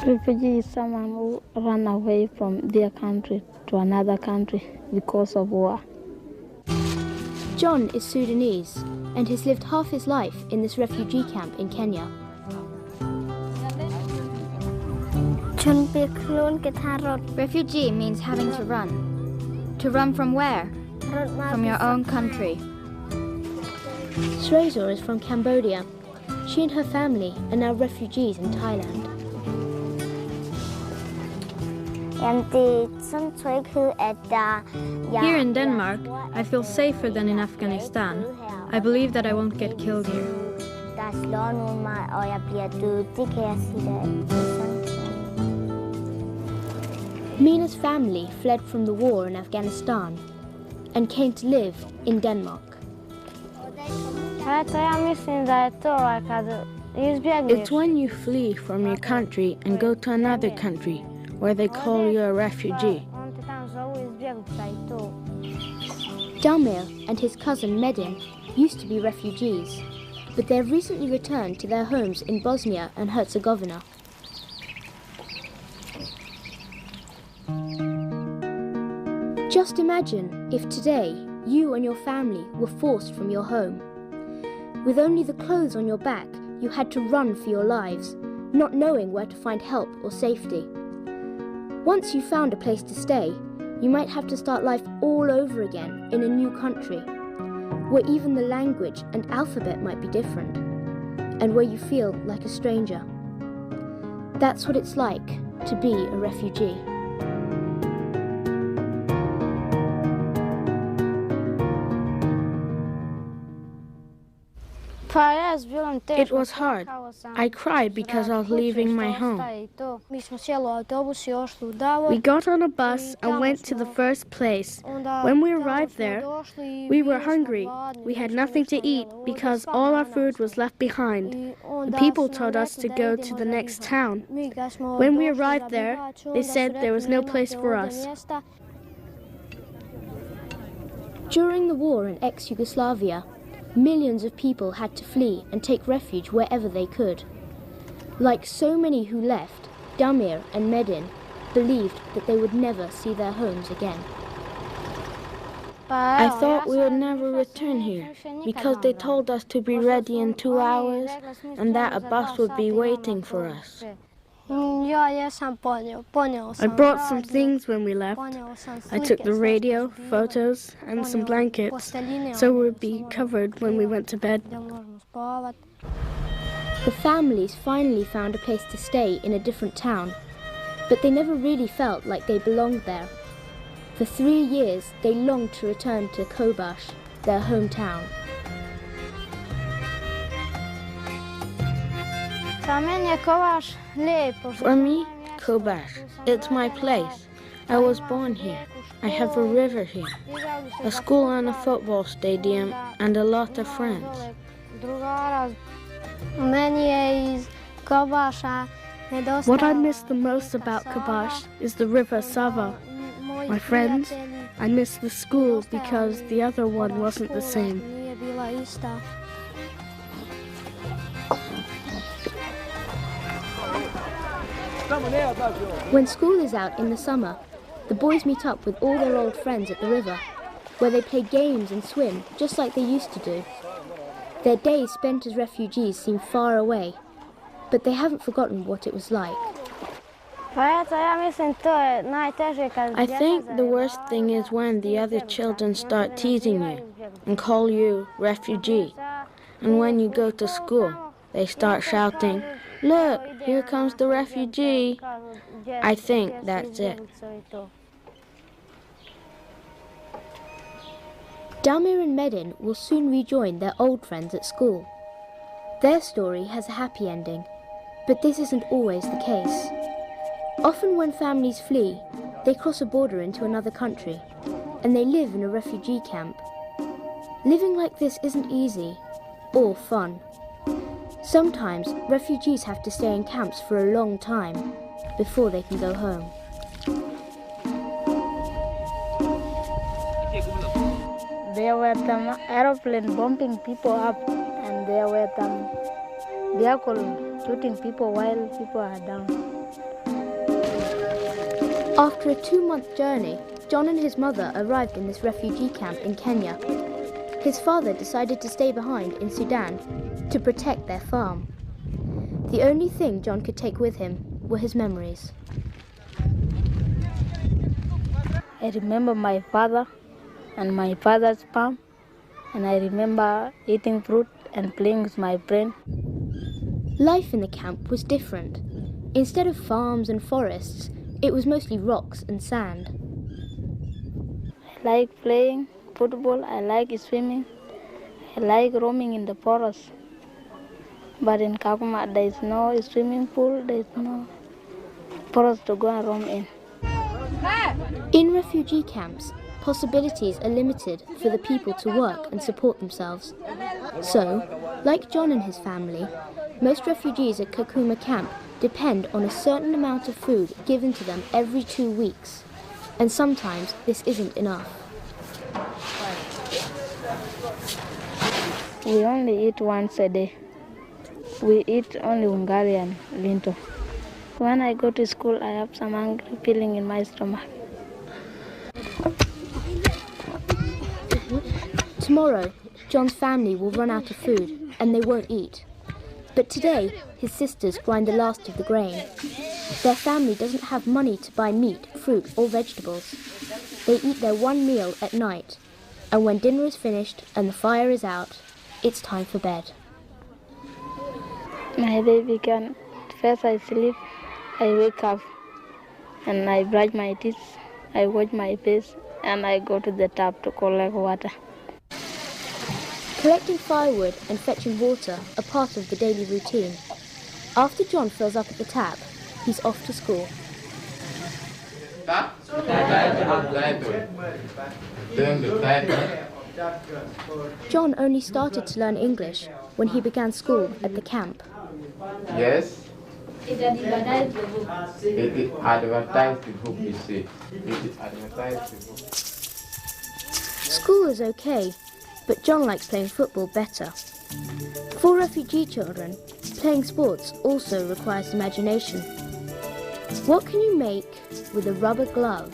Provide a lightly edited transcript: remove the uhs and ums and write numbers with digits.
Refugee is someone who ran away from their country to another country because of war. John is Sudanese and has lived half his life in this refugee camp in Kenya. Refugee means having to run. To run from where? From your own country. Srezor is from Cambodia. She and her family are now refugees in Thailand. Here in Denmark, I feel safer than in Afghanistan. I believe that I won't get killed here. Mina's family fled from the war in Afghanistan and came to live in Denmark. It's when you flee from your country and go to another country where they call you a refugee. Damir and his cousin Medin used to be refugees, but they have recently returned to their homes in Bosnia and Herzegovina. Just imagine if today you and your family were forced from your home. With only the clothes on your back, you had to run for your lives, not knowing where to find help or safety. Once you found a place to stay, you might have to start life all over again in a new country, where even the language and alphabet might be different, and where you feel like a stranger. That's what it's like to be a refugee. It was hard. I cried because I was leaving my home. We got on a bus and went to the first place. When we arrived there, we were hungry. We had nothing to eat because all our food was left behind. The people told us to go to the next town. When we arrived there, they said there was no place for us. During the war in ex-Yugoslavia, millions of people had to flee and take refuge wherever they could. Like so many who left, Damir and Medin believed that they would never see their homes again. I thought we would never return here because they told us to be ready in 2 hours and that a bus would be waiting for us. I brought some things when we left. I took the radio, photos, and some blankets, so we would be covered when we went to bed. The families finally found a place to stay in a different town, but they never really felt like they belonged there. For 3 years, they longed to return to Kobash, their hometown. For me, Kobash, it's my place. I was born here. I have a river here, a school and a football stadium, and a lot of friends. What I miss the most about Kobash is the river Sava. My friends, I miss the school because the other one wasn't the same. When school is out in the summer, the boys meet up with all their old friends at the river, where they play games and swim just like they used to do. Their days spent as refugees seem far away, but they haven't forgotten what it was like. I think the worst thing is when the other children start teasing you and call you refugee. And when you go to school, they start shouting, "Look, here comes the refugee." I think that's it. Damir and Medin will soon rejoin their old friends at school. Their story has a happy ending, but this isn't always the case. Often when families flee, they cross a border into another country, and they live in a refugee camp. Living like this isn't easy or fun. Sometimes refugees have to stay in camps for a long time before they can go home. There were some aeroplane bombing people up, and there were some vehicles shooting people while people are down. After a 2-month journey, John and his mother arrived in this refugee camp in Kenya. His father decided to stay behind in Sudan to protect their farm. The only thing John could take with him were his memories. I remember my father and my father's farm, and I remember eating fruit and playing with my friend. Life in the camp was different. Instead of farms and forests, it was mostly rocks and sand. I like playing football, I like swimming, I like roaming in the forest. But in Kakuma, there is no swimming pool, there is no forest to go and roam in. In refugee camps, possibilities are limited for the people to work and support themselves. So, like John and his family, most refugees at Kakuma camp depend on a certain amount of food given to them every 2 weeks. And sometimes this isn't enough. We only eat once a day. We eat only ungari and linto. When I go to school, I have some hungry feeling in my stomach. Tomorrow, John's family will run out of food and they won't eat. But today, his sisters grind the last of the grain. Their family doesn't have money to buy meat, fruit or vegetables. They eat their one meal at night, and when dinner is finished and the fire is out, it's time for bed. My baby can, first I sleep, I wake up and I brush my teeth, I wash my face and I go to the tap to collect water. Collecting firewood and fetching water are part of the daily routine. After John fills up at the tap, he's off to school. John only started to learn English when he began school at the camp. Yes. It advertised the book. It advertised the book, you see. It advertised the book. School is okay, but John likes playing football better. For refugee children, playing sports also requires imagination. What can you make with a rubber glove?